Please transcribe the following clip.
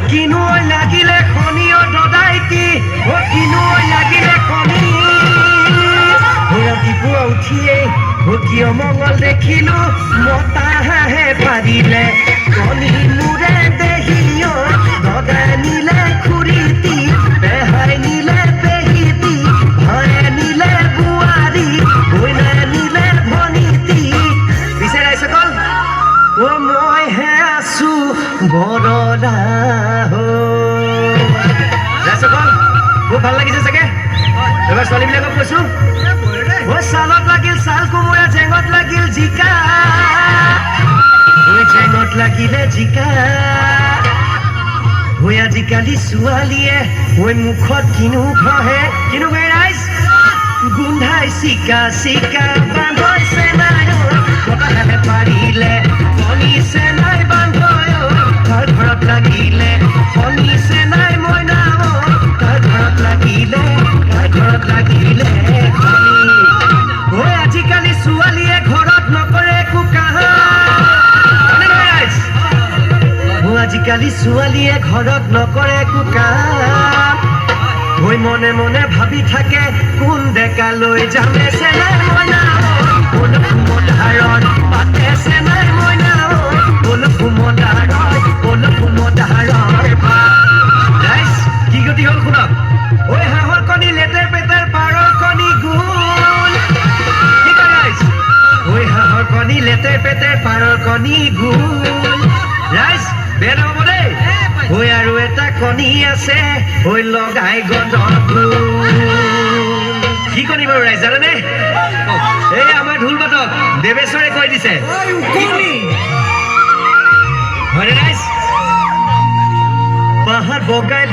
কিনো লাগিলে খনি দদাইতি কিনো লাগিলে খনি ৰাতিপুৱা উঠিয়ে কিয় মংগল দেখিলো মতা হাঁহে পাৰিলে কণী মূৰে দেহিও দদাই নিলে খুৰীতি বেহাই নিলে পেহিতি ভয়ে নিলে বোৱাৰী কইনা নিলে ভনীতি পিছে ৰাইজসকল মইহে আছো বৰদা ৰাইজসকল খুব ভাল লাগিছে চাগে এবাৰ ছোৱালীবিলাকক কৈছো চালত লাগিল চাল কোমোৰা জেঙত লাগিল জিকা জেঙত লাগিলে জিকা আজিকালি ছোৱালীয়ে মুখত কিনো ঘহে কিনো ঘহে ৰাইজ গোন্ধাই চিকা চিকা বান্ধৈছে নাই বতাহে পাৰিলে কণিছে নাই বান্ধৈ তাৰ ঘৰত লাগিলে কণিছে নাই মইনা তাৰ ঘৰত লাগিলে আজিকালি ছোৱালীয়ে ঘৰত নকৰে একো কাম আজিকালি ছোৱালীয়ে ঘৰত নকৰে একো কাম মনে মনে ভাবি থাকে কোন ডেকা লৈ যামেছে নাই মইনা কুমধাৰত পাতেছে নাই মইনা কুমধাৰৰ কি গতি হ'ল শুনক ঐ হাঁহৰ কণী লেতেৰ পেটেৰ পাৰৰ কণী গোল ঐ হাঁহৰ কণী লেতেৰ পেটেৰ পাৰৰ কণী গোল ৰাইজ বেয়া নহ'ব দেই ঐ আৰু এটা কণী আছে ঐ লগাই গন্ধ কি কণী বাৰু ৰাইজ জানেনে এই আমাৰ ঢোল বাদক দেৱেশ্বৰে কৈ দিছে হয়নে ৰাইজ পাহাৰ বগাই